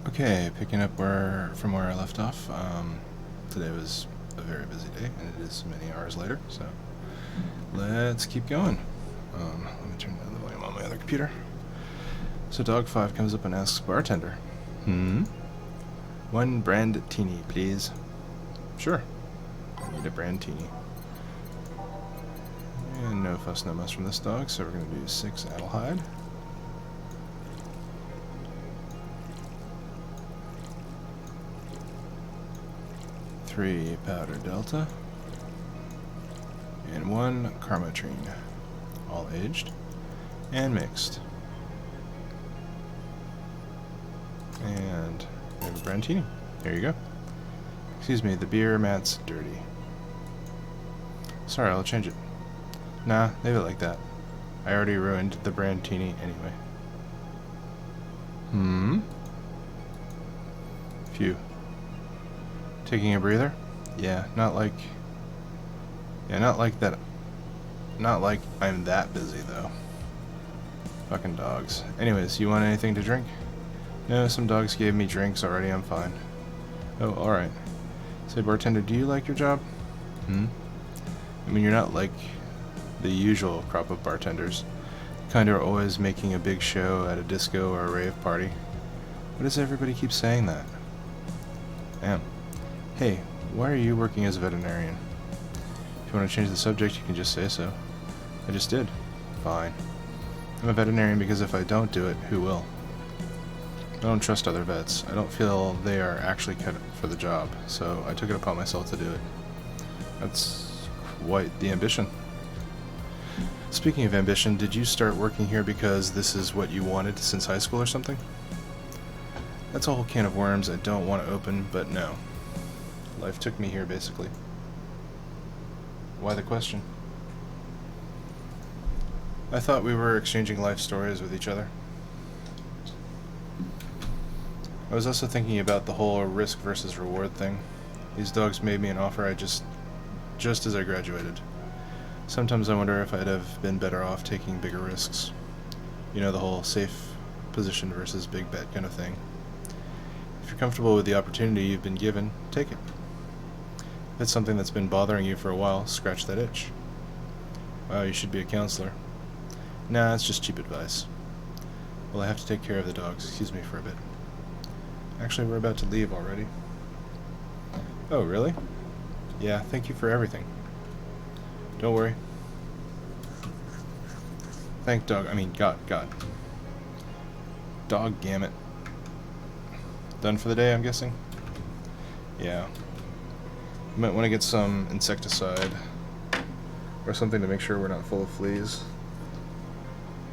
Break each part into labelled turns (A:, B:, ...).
A: Okay, picking up from where I left off. Today was a very busy day, and it is many hours later, so let's keep going. Let me turn down the volume on my other computer. So Dog 5 comes up and asks bartender, one brandtini, please. Sure. I need a brandtini. And no fuss, no muss from this dog, so we're going to do 6 Adelheid. Three Powder Delta, and 1 Karmatrine, all aged and mixed. And we have a Brandtini. There you go. Excuse me, the beer mat's dirty. Sorry, I'll change it. Nah, leave it like that. I already ruined the Brandtini anyway. Phew. Taking a breather? Yeah, not like that. Not like I'm that busy, though. Fucking dogs. Anyways, you want anything to drink? No, some dogs gave me drinks already, I'm fine. Oh, alright. Say, bartender, do you like your job? I mean, you're not like the usual crop of bartenders. Kind of always making a big show at a disco or a rave party. Why does everybody keep saying that? Damn. Hey, why are you working as a veterinarian? If you want to change the subject, you can just say so. I just did. Fine. I'm a veterinarian because if I don't do it, who will? I don't trust other vets. I don't feel they are actually cut for the job, so I took it upon myself to do it. That's quite the ambition. Speaking of ambition, did you start working here because this is what you wanted since high school or something? That's a whole can of worms I don't want to open, but no. Life took me here, basically. Why the question? I thought we were exchanging life stories with each other. I was also thinking about the whole risk versus reward thing. These dogs made me an offer just as I graduated. Sometimes I wonder if I'd have been better off taking bigger risks. You know, the whole safe position versus big bet kind of thing. If you're comfortable with the opportunity you've been given, take it. If it's something that's been bothering you for a while, scratch that itch. Wow, you should be a counselor. Nah, it's just cheap advice. Well, I have to take care of the dogs. Excuse me for a bit. Actually, we're about to leave already. Oh, really? Yeah, thank you for everything. Don't worry. God. Dog gammit. Done for the day, I'm guessing? Yeah. You might want to get some insecticide or something to make sure we're not full of fleas.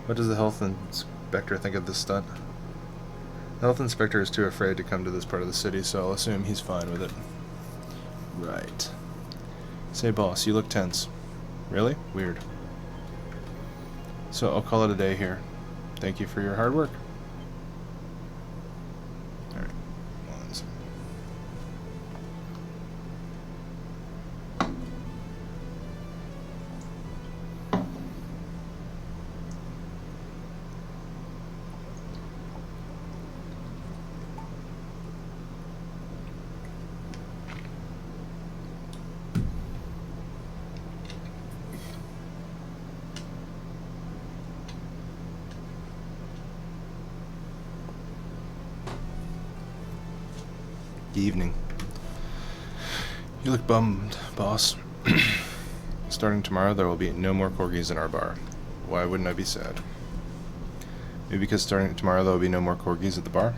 A: What does the health inspector think of this stunt? The health inspector is too afraid to come to this part of the city, so I'll assume he's fine with it. Right. Say, boss, you look tense. Really? Weird. So I'll call it a day here. Thank you for your hard work. Alright. One second. Evening. You look bummed, boss. Starting tomorrow, there will be no more corgis in our bar. Why wouldn't I be sad? Maybe because starting tomorrow, there will be no more corgis at the bar?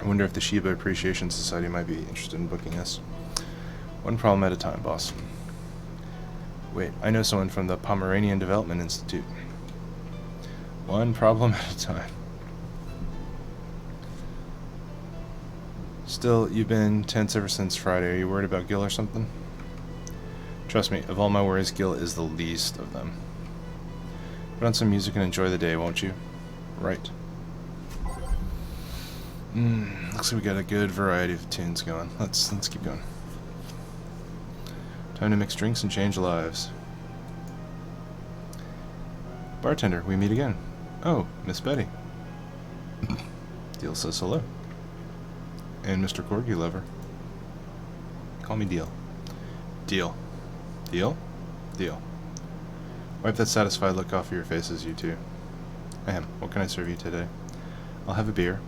A: I wonder if the Shiba Appreciation Society might be interested in booking us. One problem at a time, boss. Wait, I know someone from the Pomeranian Development Institute. One problem at a time. Still, you've been tense ever since Friday. Are you worried about Gil or something? Trust me, of all my worries, Gil is the least of them. Put on some music and enjoy the day, won't you? Right. Looks like we got a good variety of tunes going. Let's keep going. Time to mix drinks and change lives. Bartender, we meet again. Oh, Miss Betty. Deal says hello. And Mr. Corgi Lover. Call me Deal. Deal. Deal? Deal. Wipe that satisfied look off of your faces, you two. Ahem, what can I serve you today? I'll have a beer.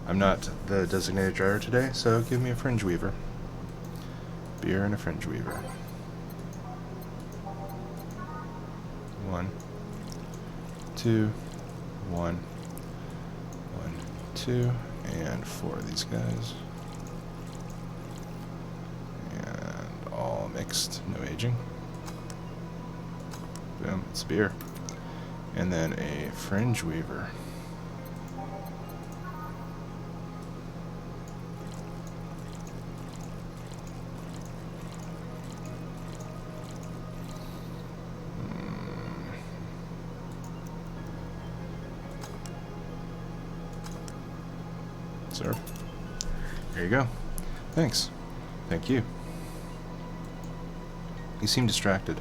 A: I'm not the designated driver today, so give me a fringe weaver. Beer and a fringe weaver. 1, 2, 1, 1, 2, and 4 of these guys. And all mixed, no aging. Boom, it's beer. And then a fringe weaver. Sir. Here you go. Thanks. Thank you. You seem distracted.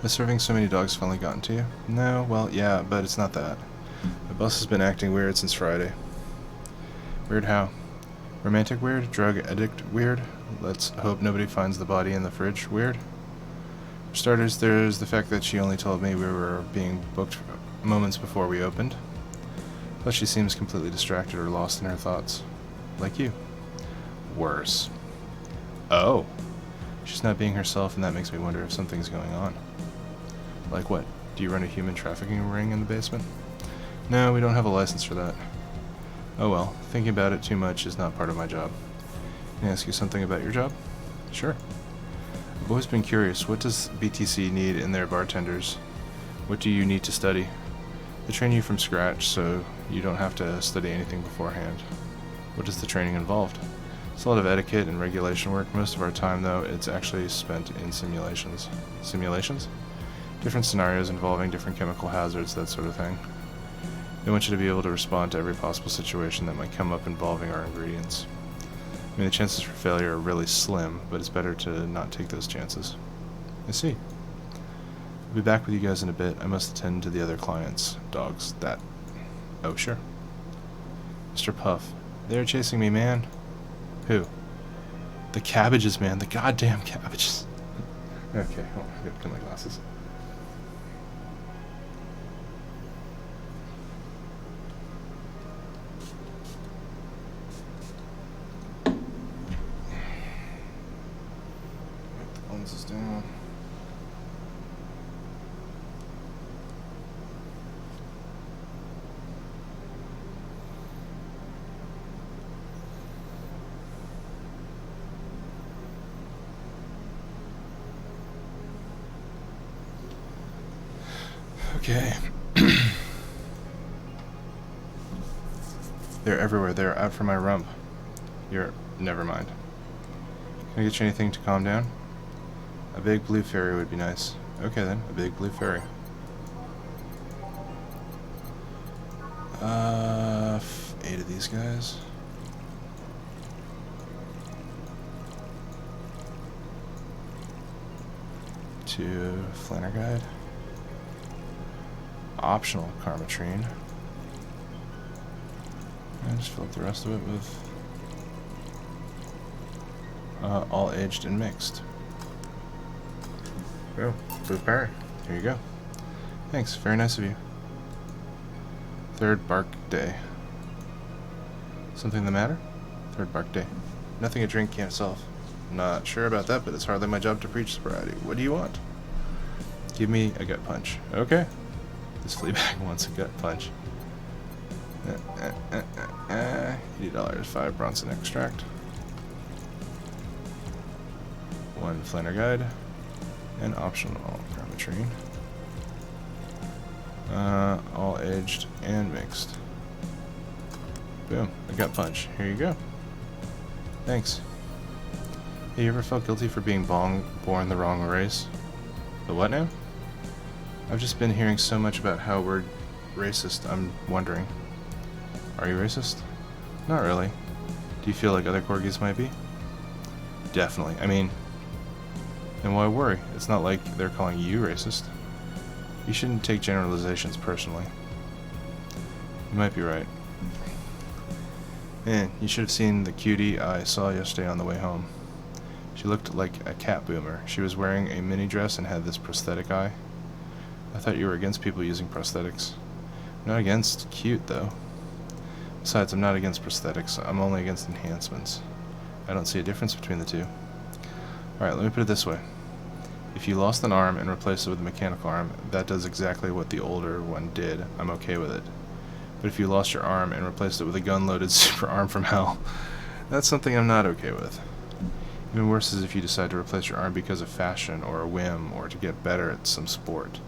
A: Has serving so many dogs finally gotten to you? No, well, yeah, but it's not that. My boss has been acting weird since Friday. Weird how? Romantic weird? Drug addict weird? Let's hope nobody finds the body in the fridge weird? For starters, there's the fact that she only told me we were being booked moments before we opened. Plus she seems completely distracted or lost in her thoughts. Like you. Worse. Oh. She's not being herself, and that makes me wonder if something's going on. Like what? Do you run a human trafficking ring in the basement? No, we don't have a license for that. Oh well, thinking about it too much is not part of my job. Can I ask you something about your job? Sure. I've always been curious, what does BTC need in their bartenders? What do you need to study? They train you from scratch, so you don't have to study anything beforehand. What does the training involve? It's a lot of etiquette and regulation work. Most of our time, though, it's actually spent in simulations. Simulations? Different scenarios involving different chemical hazards, that sort of thing. They want you to be able to respond to every possible situation that might come up involving our ingredients. I mean, the chances for failure are really slim, but it's better to not take those chances. I see. I'll be back with you guys in a bit. I must attend to the other clients. Dogs. That. Oh, sure. Mr. Puff. They're chasing me, man. Who? The cabbages, man. The goddamn cabbages. Okay, hold on. I gotta put my glasses. Put the lenses down. Okay. They're everywhere. They're out for my rump. You're... never mind. Can I get you anything to calm down? A big blue fairy would be nice. Okay then, a big blue fairy. 8 of these guys. Two Flanner Guide. Optional Karmatrine. And just fill up the rest of it with all aged and mixed. Oh, blue fairy. Here you go. Thanks, very nice of you. Third bark day. Something the matter? Third bark day. Nothing a drink can't solve. Not sure about that, but it's hardly my job to preach sobriety. What do you want? Give me a gut punch. Okay. This fleabag wants a gut punch. $80, 5 Bronson extract. 1 Flanner Guide. And optional Karmatrine. All aged and mixed. Boom, a gut punch. Here you go. Thanks. Hey, you ever felt guilty for being born the wrong race? The what now? I've just been hearing so much about how we're racist, I'm wondering. Are you racist? Not really. Do you feel like other corgis might be? Definitely. I mean, then why worry? It's not like they're calling you racist. You shouldn't take generalizations personally. You might be right. Man, you should have seen the cutie I saw yesterday on the way home. She looked like a cat boomer. She was wearing a mini dress and had this prosthetic eye. I thought you were against people using prosthetics. I'm not against cute, though. Besides, I'm not against prosthetics. I'm only against enhancements. I don't see a difference between the two. Alright, let me put it this way. If you lost an arm and replaced it with a mechanical arm, that does exactly what the older one did. I'm okay with it. But if you lost your arm and replaced it with a gun-loaded super arm from hell, that's something I'm not okay with. Even worse is if you decide to replace your arm because of fashion or a whim or to get better at some sport.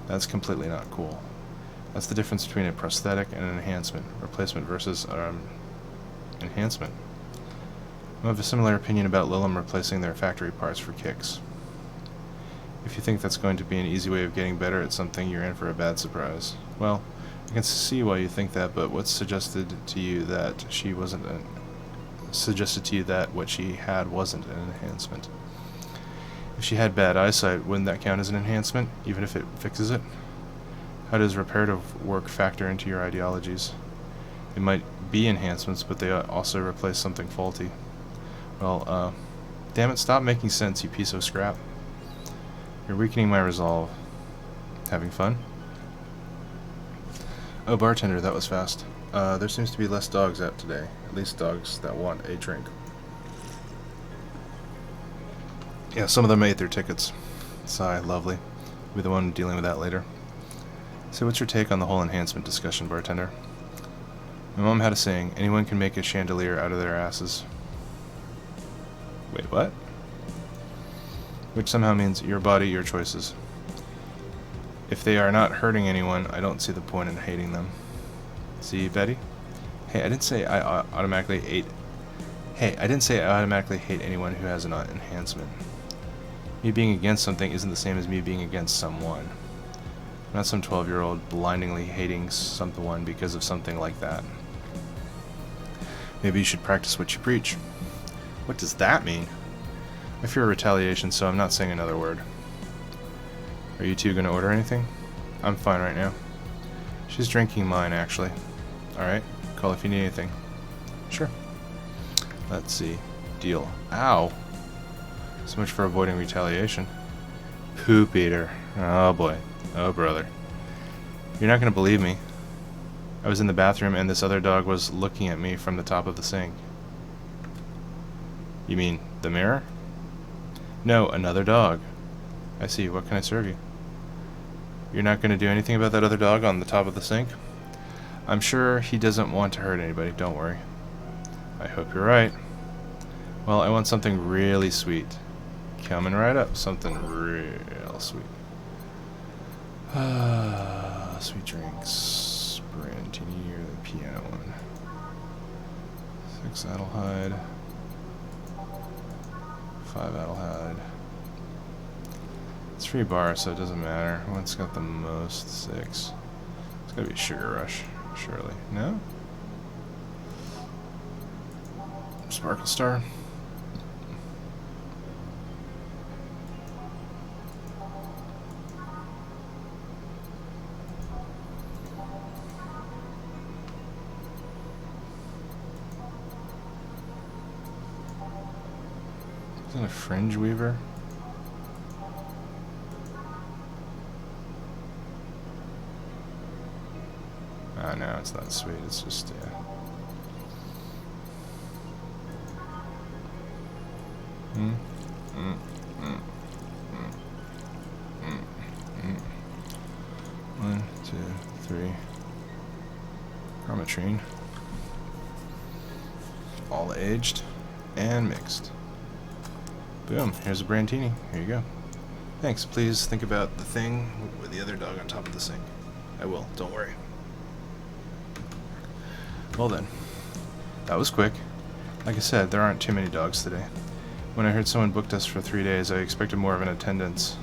A: That's completely not cool. That's the difference between a prosthetic and an enhancement. Replacement versus enhancement. I have a similar opinion about Lilim replacing their factory parts for kicks. If you think that's going to be an easy way of getting better at something, you're in for a bad surprise. Well, I can see why you think that, but what's suggested to you that what she had wasn't an enhancement? If she had bad eyesight, wouldn't that count as an enhancement, even if it fixes it? How does reparative work factor into your ideologies? They might be enhancements, but they also replace something faulty. Well, damn it, stop making sense, you piece of scrap. You're weakening my resolve. Having fun? Oh, bartender, that was fast. There seems to be less dogs out today. At least dogs that want a drink. Yeah, some of them ate their tickets. Sigh, lovely. We'll be the one dealing with that later. So what's your take on the whole enhancement discussion, bartender? My mom had a saying, anyone can make a chandelier out of their asses. Wait, what? Which somehow means your body, your choices. If they are not hurting anyone, I don't see the point in hating them. See, Betty? Hey, I didn't say I automatically hate anyone who has an enhancement. Me being against something isn't the same as me being against someone. I'm not some 12-year-old blindingly hating someone because of something like that. Maybe you should practice what you preach. What does that mean? I fear retaliation, so I'm not saying another word. Are you two going to order anything? I'm fine right now. She's drinking mine, actually. Alright, call if you need anything. Sure. Let's see. Deal. Ow! So much for avoiding retaliation. Poop eater. Oh boy. Oh brother. You're not going to believe me. I was in the bathroom and this other dog was looking at me from the top of the sink. You mean the mirror? No, another dog. I see. What can I serve you? You're not going to do anything about that other dog on the top of the sink? I'm sure he doesn't want to hurt anybody. Don't worry. I hope you're right. Well, I want something really sweet. Coming right up. Something real sweet. Sweet drinks. Brandini or the piano one. 6 Adelheid. 5 Adelheid. It's free bar, so it doesn't matter. One's got the most? 6. It's gotta be Sugar Rush, surely. No? Sparkle Star? Is that a Fringe Weaver? Oh no, it's not sweet, it's just, yeah. One, two, three. Chromatrine. All aged and mixed. Boom, here's a Brandini. Here you go. Thanks, please think about the thing with the other dog on top of the sink. I will, don't worry. Well then, that was quick. Like I said, there aren't too many dogs today. When I heard someone booked us for 3 days, I expected more of an attendance.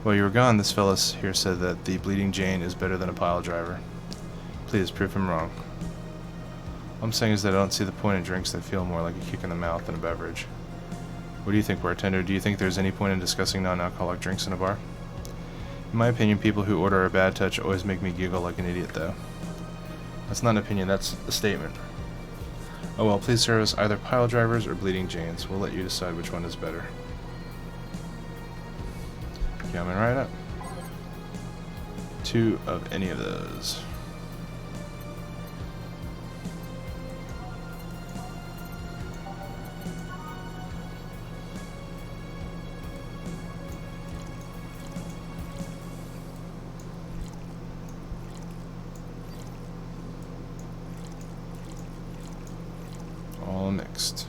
A: While you were gone, this fella here said that the Bleeding Jane is better than a pile driver. Please, prove him wrong. All I'm saying is that I don't see the point in drinks that feel more like a kick in the mouth than a beverage. What do you think, bartender? Do you think there's any point in discussing non-alcoholic drinks in a bar? In my opinion, people who order a bad touch always make me giggle like an idiot, though. That's not an opinion, that's a statement. Oh well, please service either pile drivers or bleeding Janes. We'll let you decide which one is better. Coming right up. 2 of any of those. All mixed.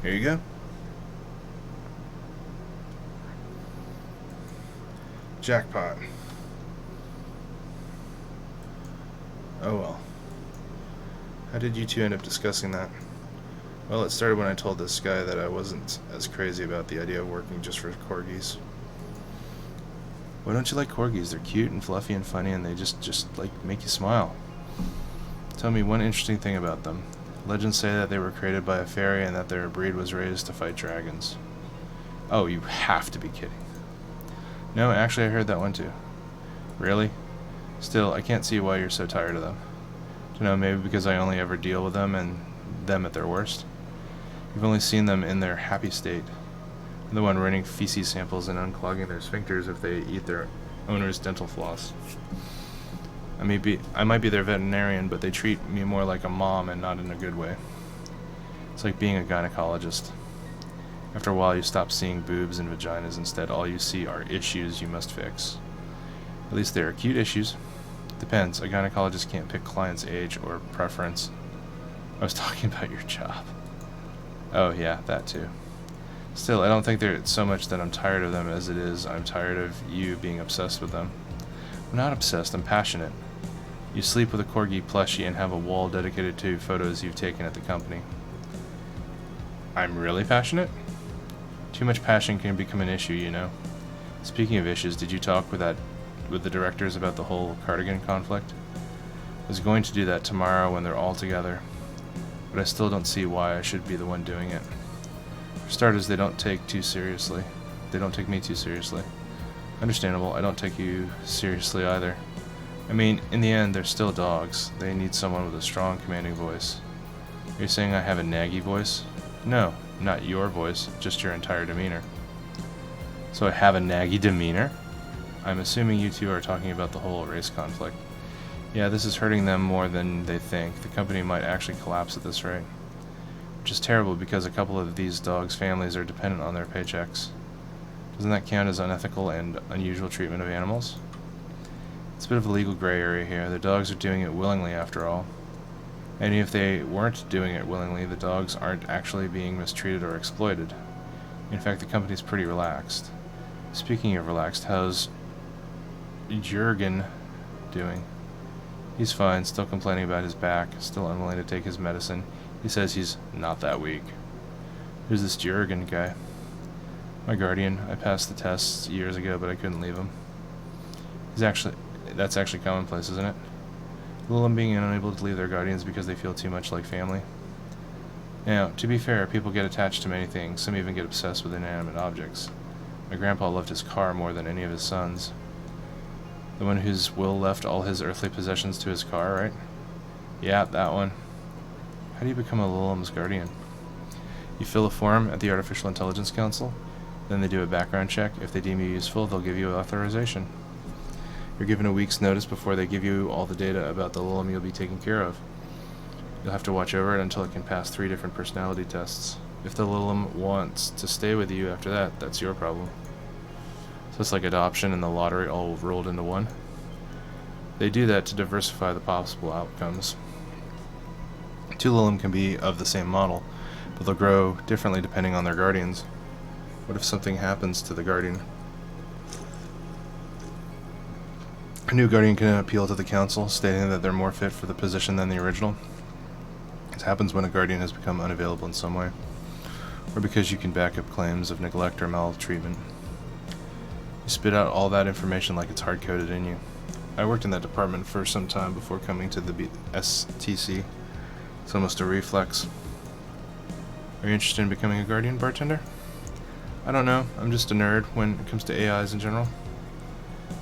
A: Here you go. Jackpot. Oh well. How did you two end up discussing that? Well, it started when I told this guy that I wasn't as crazy about the idea of working just for corgis. Why don't you like corgis? They're cute and fluffy and funny, and they just like make you smile. Tell me one interesting thing about them. Legends say that they were created by a fairy and that their breed was raised to fight dragons. Oh, you have to be kidding. No, actually I heard that one too. Really? Still, I can't see why you're so tired of them. Don't know, maybe because I only ever deal with them and them at their worst. You've only seen them in their happy state. I'm the one running feces samples and unclogging their sphincters if they eat their owner's dental floss. I might be their veterinarian, but they treat me more like a mom and not in a good way. It's like being a gynecologist. After a while you stop seeing boobs and vaginas. Instead, all you see are issues you must fix. At least they're acute issues. Depends. A gynecologist can't pick client's age or preference. I was talking about your job. Oh yeah, that too. Still, I don't think they're so much that I'm tired of them as it is I'm tired of you being obsessed with them. I'm not obsessed, I'm passionate. You sleep with a corgi plushie and have a wall dedicated to photos you've taken at the company. I'm really passionate? Too much passion can become an issue, you know. Speaking of issues, did you talk with the directors about the whole Cardigan conflict? I was going to do that tomorrow when they're all together, but I still don't see why I should be the one doing it. For starters, they don't take me too seriously. Understandable, I don't take you seriously either. I mean, in the end, they're still dogs. They need someone with a strong, commanding voice. Are you saying I have a naggy voice? No, not your voice, just your entire demeanor. So I have a naggy demeanor? I'm assuming you two are talking about the whole race conflict. Yeah, this is hurting them more than they think. The company might actually collapse at this rate. Which is terrible because a couple of these dogs' families are dependent on their paychecks. Doesn't that count as unethical and unusual treatment of animals? It's a bit of a legal gray area here. The dogs are doing it willingly after all. And if they weren't doing it willingly, the dogs aren't actually being mistreated or exploited. In fact, the company's pretty relaxed. Speaking of relaxed, how's Jurgen doing? He's fine, still complaining about his back, still unwilling to take his medicine. He says he's not that weak. Who's this Jurgen guy? My guardian. I passed the tests years ago, but I couldn't leave him. That's actually commonplace, isn't it? Lilim being unable to leave their guardians because they feel too much like family. Now, to be fair, people get attached to many things. Some even get obsessed with inanimate objects. My grandpa loved his car more than any of his sons. The one whose will left all his earthly possessions to his car, right? Yeah, that one. How do you become a Lilim's guardian? You fill a form at the Artificial Intelligence Council, then they do a background check. If they deem you useful, they'll give you authorization. You're given a week's notice before they give you all the data about the Lilim you'll be taking care of. You'll have to watch over it until it can pass 3 different personality tests. If the Lilim wants to stay with you after that, that's your problem. So it's like adoption and the lottery all rolled into one. They do that to diversify the possible outcomes. 2 Lilim can be of the same model, but they'll grow differently depending on their guardians. What if something happens to the guardian? A new guardian can appeal to the council, stating that they're more fit for the position than the original. This happens when a guardian has become unavailable in some way, or because you can back up claims of neglect or maltreatment. You spit out all that information like it's hard-coded in you. I worked in that department for some time before coming to the STC. It's almost a reflex. Are you interested in becoming a Guardian bartender? I don't know. I'm just a nerd when it comes to AIs in general.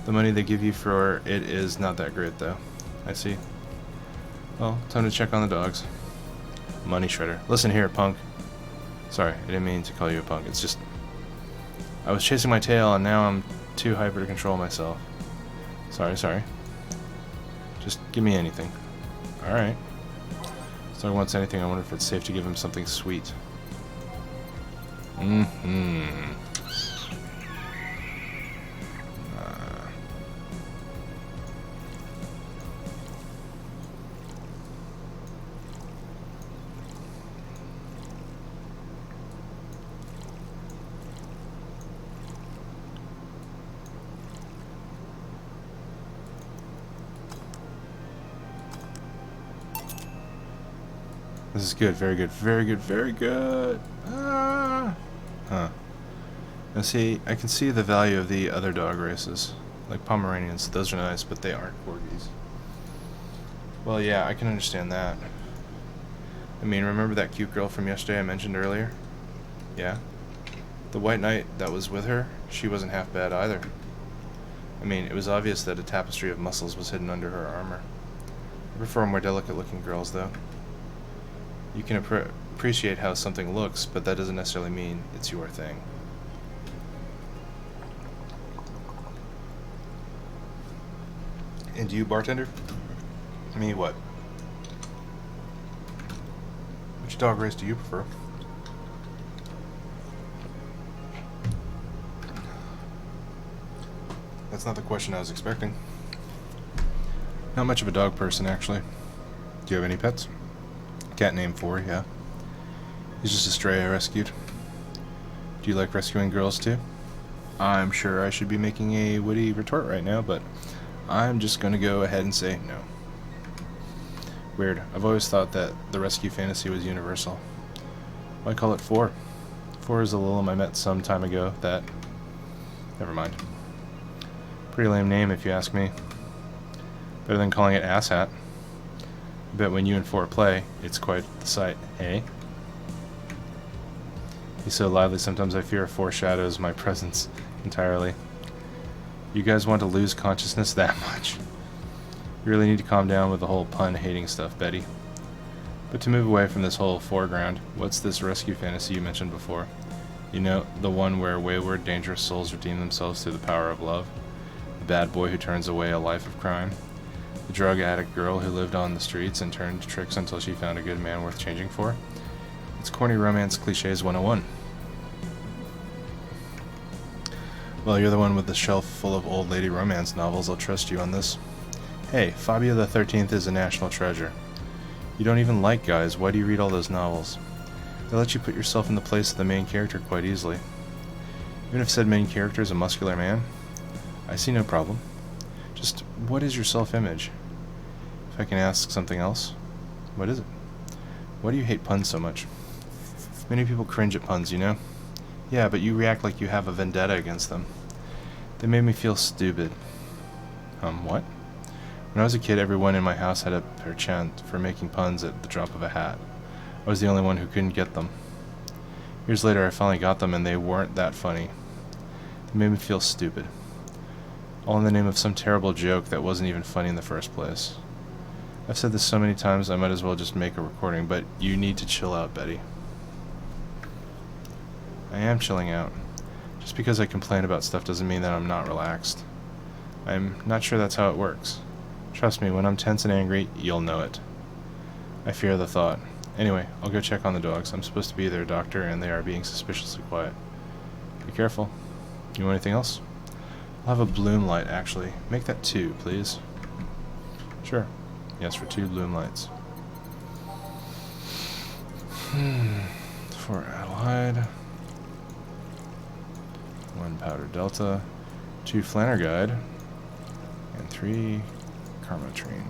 A: The money they give you for it is not that great, though. I see. Well, time to check on the dogs. Money shredder. Listen here, punk. Sorry, I didn't mean to call you a punk. It's just... I was chasing my tail, and now I'm too hyper to control myself. Sorry. Just give me anything. Alright. So he wants anything. I wonder if it's safe to give him something sweet. This is good, very good, very good, very good. Huh. Now see, I can see the value of the other dog races. Like Pomeranians, those are nice, but they aren't corgis. Well, yeah, I can understand that. I mean, remember that cute girl from yesterday I mentioned earlier? Yeah? The white knight that was with her, she wasn't half bad either. I mean, it was obvious that a tapestry of muscles was hidden under her armor. I prefer more delicate-looking girls, though. You can appreciate how something looks, but that doesn't necessarily mean it's your thing. And you, bartender? Me, what? Which dog race do you prefer? That's not the question I was expecting. Not much of a dog person, actually. Do you have any pets? Cat named 4, yeah. He's just a stray I rescued. Do you like rescuing girls too? I'm sure I should be making a witty retort right now, but I'm just gonna go ahead and say no. Weird. I've always thought that the rescue fantasy was universal. Why call it 4? 4 is a Lilim I met some time ago that... Never mind. Pretty lame name if you ask me. Better than calling it Asshat. I bet when you and 4 play, it's quite the sight, eh? He's so lively sometimes I fear 4 shadows my presence entirely. You guys want to lose consciousness that much? You really need to calm down with the whole pun-hating stuff, Betty. But to move away from this whole foreground, what's this rescue fantasy you mentioned before? You know, the one where wayward, dangerous souls redeem themselves through the power of love? The bad boy who turns away a life of crime? The drug addict girl who lived on the streets and turned tricks until she found a good man worth changing for? It's corny romance cliches 101. Well, you're the one with the shelf full of old lady romance novels. I'll trust you on this. Hey, Fabio the 13th is a national treasure. You don't even like guys. Why do you read all those novels? They let you put yourself in the place of the main character quite easily. Even if said main character is a muscular man, I see no problem. Just, what is your self-image? If I can ask something else, what is it? Why do you hate puns so much? Many people cringe at puns, you know? Yeah, but you react like you have a vendetta against them. They made me feel stupid. What? When I was a kid, everyone in my house had a penchant for making puns at the drop of a hat. I was the only one who couldn't get them. Years later, I finally got them, and they weren't that funny. They made me feel stupid. All in the name of some terrible joke that wasn't even funny in the first place. I've said this so many times, I might as well just make a recording, but you need to chill out, Betty. I am chilling out. Just because I complain about stuff doesn't mean that I'm not relaxed. I'm not sure that's how it works. Trust me, when I'm tense and angry, you'll know it. I fear the thought. Anyway, I'll go check on the dogs. I'm supposed to be their doctor, and they are being suspiciously quiet. Be careful. You want anything else? I'll have a bloom light, actually. Make that 2, please. Sure. Yes, for 2 bloom lights. For Adelheid. 1 powder delta. 2 Flannerguide. And 3 Karmotrine.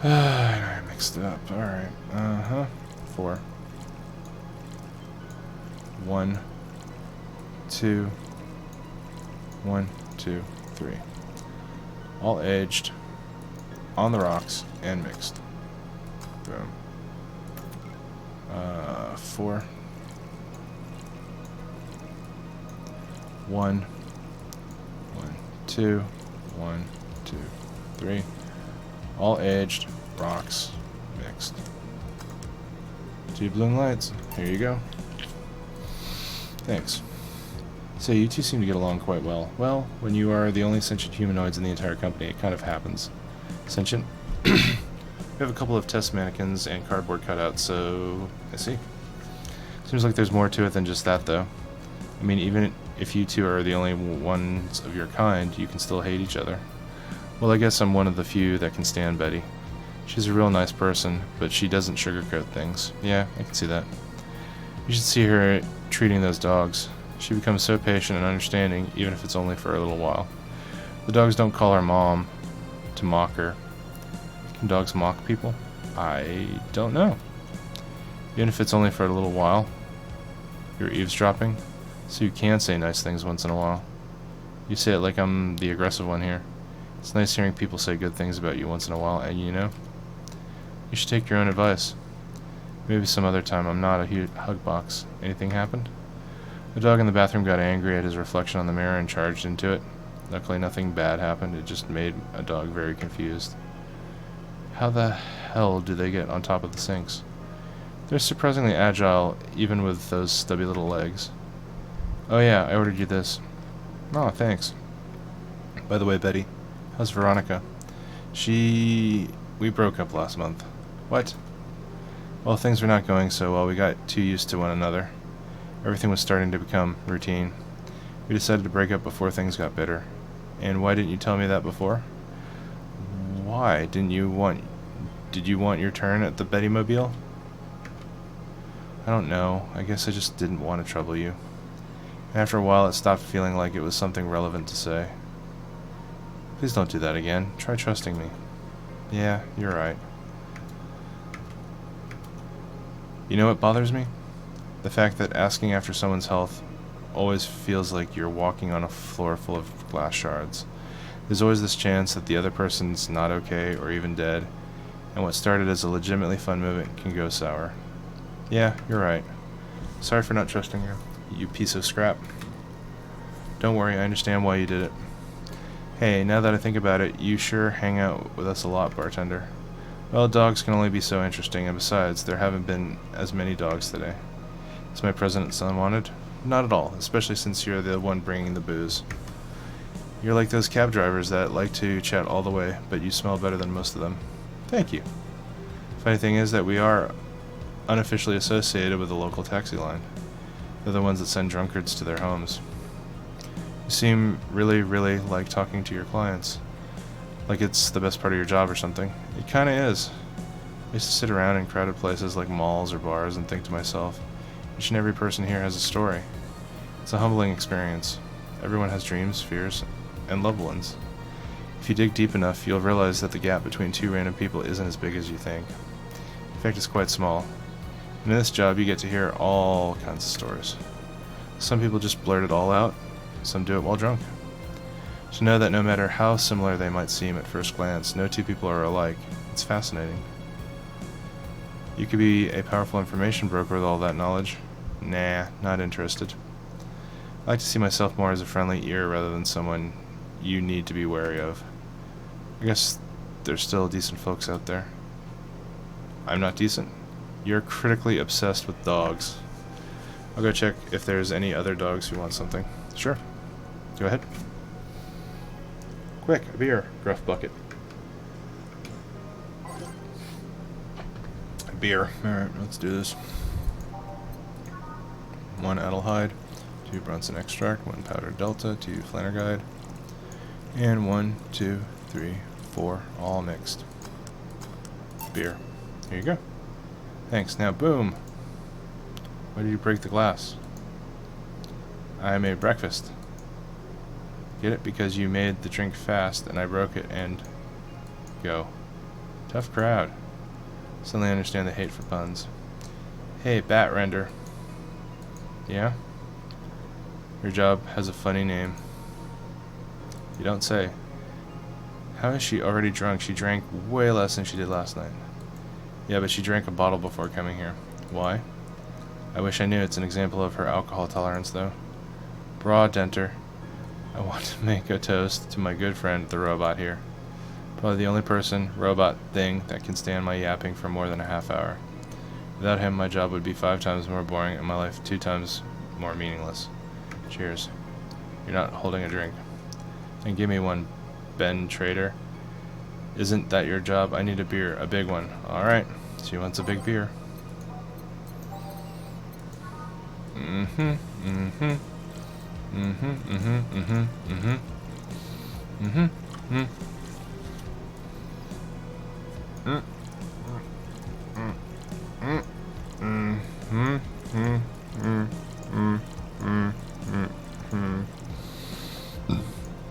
A: I mixed it up. Alright. 4. 1, 2, 1, 2, 3. All aged, on the rocks, and mixed. Boom. 4. 1. 1, 2. 1, 2, 3. All aged, rocks, mixed. 2 balloon lights. Here you go. Thanks. So you two seem to get along quite well. Well, when you are the only sentient humanoids in the entire company, it kind of happens. Sentient? We have a couple of test mannequins and cardboard cutouts, so I see. Seems like there's more to it than just that, though. I mean, even if you two are the only ones of your kind, you can still hate each other. Well, I guess I'm one of the few that can stand Betty. She's a real nice person, but she doesn't sugarcoat things. Yeah, I can see that. You should see her treating those dogs. She becomes so patient and understanding, even if it's only for a little while. The dogs don't call her mom to mock her. Can dogs mock people? I don't know. Even if it's only for a little while. You're eavesdropping, so you can say nice things once in a while. You say it like I'm the aggressive one here. It's nice hearing people say good things about you once in a while, and you know, you should take your own advice. Maybe some other time. I'm not a hug box. Anything happened? The dog in the bathroom got angry at his reflection on the mirror and charged into it. Luckily nothing bad happened, it just made a dog very confused. How the hell do they get on top of the sinks? They're surprisingly agile, even with those stubby little legs. Oh yeah, I ordered you this. Oh, thanks. By the way, Betty, how's Veronica? We broke up last month. What? Well, things were not going so well. We got too used to one another. Everything was starting to become routine. We decided to break up before things got bitter. And why didn't you tell me that before? Why? Did you want your turn at the Betty Mobile? I don't know. I guess I just didn't want to trouble you. After a while, it stopped feeling like it was something relevant to say. Please don't do that again. Try trusting me. Yeah, you're right. You know what bothers me? The fact that asking after someone's health always feels like you're walking on a floor full of glass shards. There's always this chance that the other person's not okay or even dead, and what started as a legitimately fun moment can go sour. Yeah, you're right. Sorry for not trusting you, you piece of scrap. Don't worry, I understand why you did it. Hey, now that I think about it, you sure hang out with us a lot, bartender. Well, dogs can only be so interesting, and besides, there haven't been as many dogs today. Is my president son wanted? Not at all, especially since you're the one bringing the booze. You're like those cab drivers that like to chat all the way, but you smell better than most of them. Thank you. Funny thing is that we are unofficially associated with the local taxi line. They're the ones that send drunkards to their homes. You seem really, really like talking to your clients. Like it's the best part of your job or something. It kinda is. I used to sit around in crowded places like malls or bars and think to myself, each and every person here has a story. It's a humbling experience. Everyone has dreams, fears, and loved ones. If you dig deep enough, you'll realize that the gap between two random people isn't as big as you think. In fact, it's quite small. And in this job, you get to hear all kinds of stories. Some people just blurt it all out, some do it while drunk. To know that no matter how similar they might seem at first glance, no two people are alike, it's fascinating. You could be a powerful information broker with all that knowledge. Nah, not interested. I like to see myself more as a friendly ear rather than someone you need to be wary of. I guess there's still decent folks out there. I'm not decent? You're critically obsessed with dogs. I'll go check if there's any other dogs who want something. Sure. Go ahead. Quick, a beer, Gruff Bucket. Beer. Alright, let's do this. 1 Adelhyde, 2 Brunson Extract, 1 Powdered Delta, 2 Flanerguide, and 1, 2, 3, 4, all mixed. Beer. Here you go. Thanks. Now, boom. Why did you break the glass? I made breakfast. Get it? Because you made the drink fast and I broke it and go. Tough crowd. Suddenly I understand the hate for puns. Hey, Bat Render. Yeah? Your job has a funny name. You don't say. How is she already drunk? She drank way less than she did last night. Yeah, but she drank a bottle before coming here. Why? I wish I knew. It's an example of her alcohol tolerance, though. Broad Denter. I want to make a toast to my good friend, the robot here. Probably the only person, robot, thing that can stand my yapping for more than a half hour. Without him, my job would be 5 times more boring and my life 2 times more meaningless. Cheers. You're not holding a drink. Then give me one, Ben Trader. Isn't that your job? I need a beer, a big one. Alright, she wants a big beer.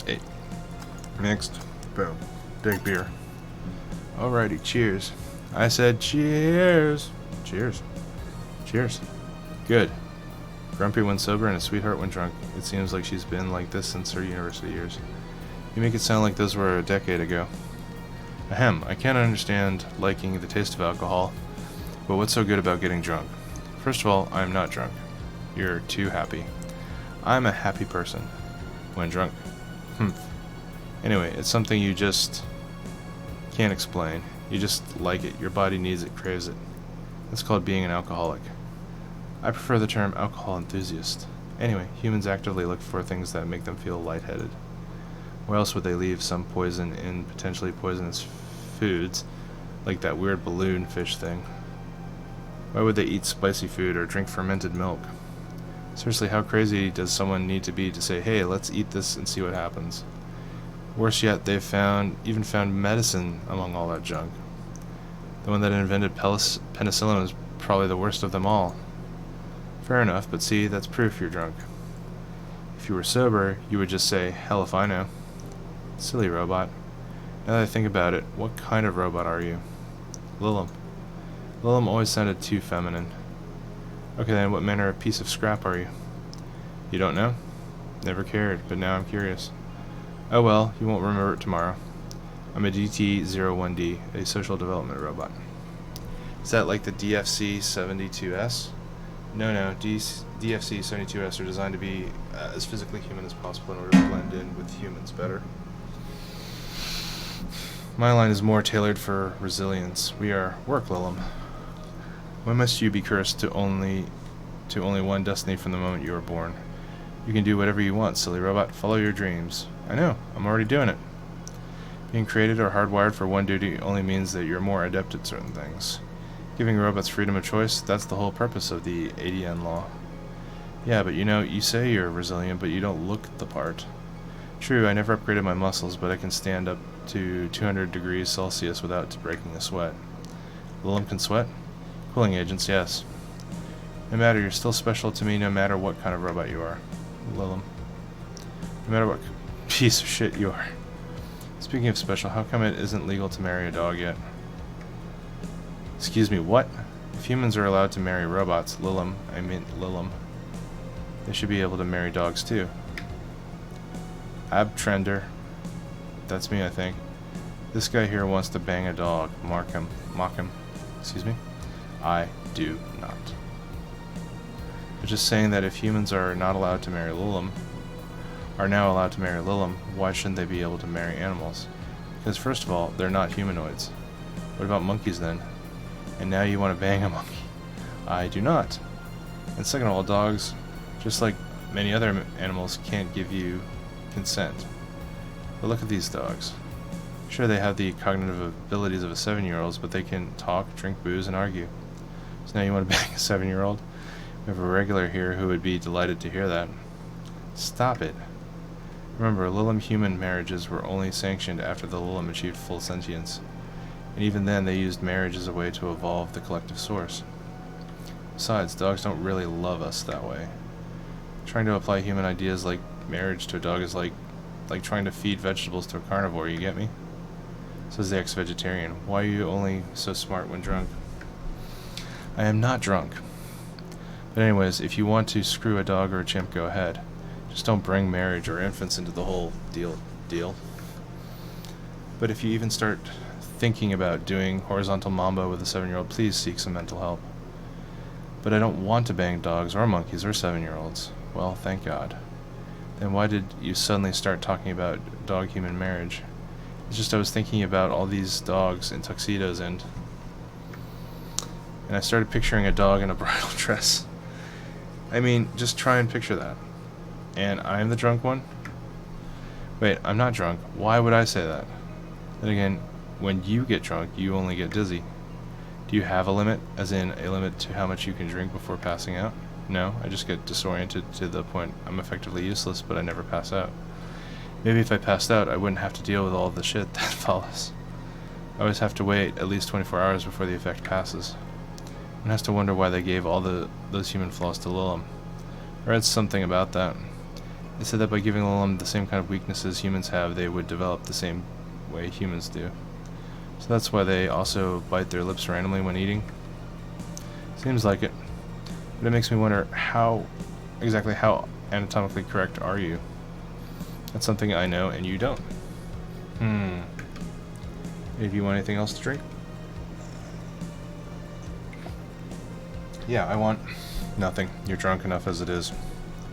A: Hey, next. Boom. Big beer. Alrighty, cheers. I said cheers. Cheers. Cheers. Good. Grumpy when sober and a sweetheart when drunk. It seems like she's been like this since her university years. You make it sound like those were a decade ago. Ahem, I can't understand liking the taste of alcohol, but what's so good about getting drunk? First of all, I'm not drunk. You're too happy. I'm a happy person. When drunk. Anyway, it's something you just can't explain. You just like it. Your body needs it, craves it. That's called being an alcoholic. I prefer the term alcohol enthusiast. Anyway, humans actively look for things that make them feel lightheaded. Where else would they leave some poison in potentially poisonous foods, like that weird balloon fish thing? Why would they eat spicy food or drink fermented milk? Seriously, how crazy does someone need to be to say, hey, let's eat this and see what happens? Worse yet, they've even found medicine among all that junk. The one that invented penicillin was probably the worst of them all. Fair enough, but see, that's proof you're drunk. If you were sober, you would just say, hell if I know. Silly robot. Now that I think about it, what kind of robot are you? Lilum. Lilum always sounded too feminine. Okay then, what manner of piece of scrap are you? You don't know? Never cared, but now I'm curious. Oh well, you won't remember it tomorrow. I'm a DT-01D, a social development robot. Is that like the DFC-72S? No, DFC-72S are designed to be as physically human as possible in order to blend in with humans better. My line is more tailored for resilience. We are work, Lilum. Why must you be cursed to only one destiny from the moment you were born? You can do whatever you want, silly robot. Follow your dreams. I know, I'm already doing it. Being created or hardwired for one duty only means that you're more adept at certain things. Giving robots freedom of choice, that's the whole purpose of the ADN law. Yeah, but you say you're resilient, but you don't look the part. True, I never upgraded my muscles, but I can stand up to 200 degrees Celsius without breaking a sweat. Lilum can sweat? Cooling agents, yes. No matter, you're still special to me no matter what kind of robot you are. Lilum. No matter what piece of shit you are. Speaking of special, how come it isn't legal to marry a dog yet? Excuse me, what? If humans are allowed to marry robots, Lilum, they should be able to marry dogs too. Abtrender. That's me, I think. This guy here wants to bang a dog. Mock him. Excuse me? I do not. I'm just saying that if humans are not allowed to marry Lilum, why shouldn't they be able to marry animals? Because first of all, they're not humanoids. What about monkeys then? And now you want to bang a monkey. I do not. And second of all, dogs, just like many other animals, can't give you consent. But look at these dogs. Sure, they have the cognitive abilities of a 7-year-old, but they can talk, drink booze, and argue. So now you want to bang a 7-year-old? We have a regular here who would be delighted to hear that. Stop it. Remember, Lilum human marriages were only sanctioned after the Lilum achieved full sentience. And even then, they used marriage as a way to evolve the collective source. Besides, dogs don't really love us that way. Trying to apply human ideas like marriage to a dog is like trying to feed vegetables to a carnivore, you get me? Says the ex-vegetarian. Why are you only so smart when drunk? I am not drunk. But anyways, if you want to screw a dog or a chimp, go ahead. Just don't bring marriage or infants into the whole deal. But if you even start thinking about doing horizontal mambo with a 7-year-old, please seek some mental help. But I don't want to bang dogs or monkeys or 7-year-olds. Well, thank God. Then why did you suddenly start talking about dog-human marriage? It's just I was thinking about all these dogs in tuxedos and I started picturing a dog in a bridal dress. I mean, just try and picture that. And I'm the drunk one? Wait, I'm not drunk. Why would I say that? Then again, when you get drunk, you only get dizzy. Do you have a limit, as in a limit to how much you can drink before passing out? No, I just get disoriented to the point I'm effectively useless, but I never pass out. Maybe if I passed out, I wouldn't have to deal with all the shit that follows. I always have to wait at least 24 hours before the effect passes. One has to wonder why they gave all those human flaws to Lilim. I read something about that. They said that by giving Lilim the same kind of weaknesses humans have, they would develop the same way humans do. So that's why they also bite their lips randomly when eating. Seems like it. But it makes me wonder exactly how anatomically correct are you? That's something I know and you don't. If you want anything else to drink? Yeah, I want nothing. You're drunk enough as it is.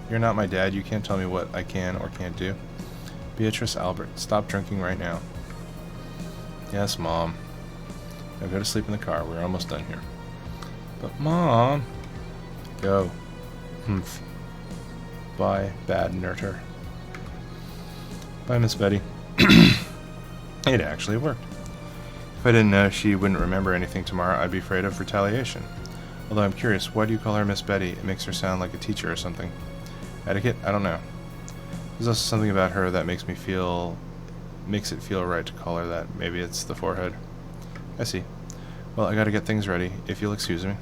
A: You're not my dad. You can't tell me what I can or can't do. Beatrice Albert, stop drinking right now. Yes, Mom. Now go to sleep in the car. We're almost done here. But, Mom... Go. Humph. Bye, bad Nerter. Bye, Miss Betty. It actually worked. If I didn't know she wouldn't remember anything tomorrow, I'd be afraid of retaliation. Although I'm curious, why do you call her Miss Betty? It makes her sound like a teacher or something. Etiquette? I don't know. There's also something about her that makes it feel right to call her that. Maybe it's the forehead. I see. Well, I gotta get things ready, if you'll excuse me.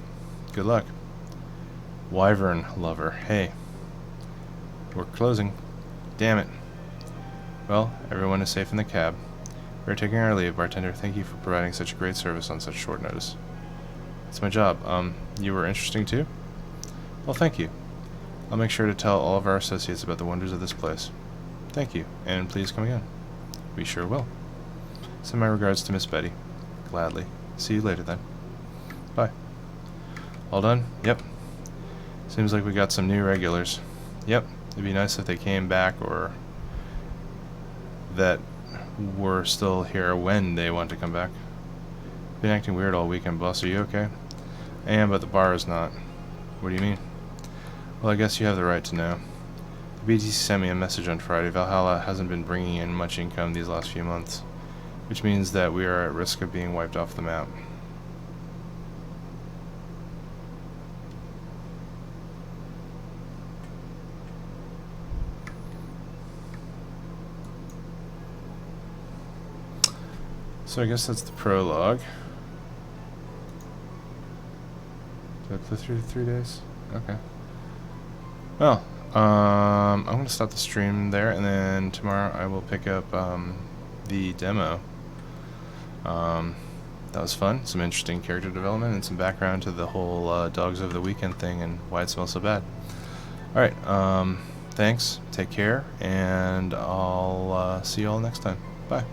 A: Good luck. Wyvern lover. Hey. We're closing. Damn it. Well, everyone is safe in the cab. We're taking our leave, bartender. Thank you for providing such a great service on such short notice. It's my job. You were interesting too? Well, thank you. I'll make sure to tell all of our associates about the wonders of this place. Thank you, and please come again. We sure will. Send my regards to Miss Betty. Gladly. See you later then. Bye. All done? Yep. Seems like we got some new regulars. Yep. It'd be nice if they came back or that were still here when they want to come back. Been acting weird all weekend, boss. Are you okay? I am, but the bar is not. What do you mean? Well, I guess you have the right to know. The BTC sent me a message on Friday. Valhalla hasn't been bringing in much income these last few months, which means that we are at risk of being wiped off the map. So I guess that's the prologue. Did I play through 3 days? Okay. Well, I'm going to stop the stream there, and then tomorrow I will pick up the demo. That was fun. Some interesting character development and some background to the whole Dogs of the Weekend thing and why it smells so bad. Alright, thanks. Take care, and I'll see you all next time. Bye.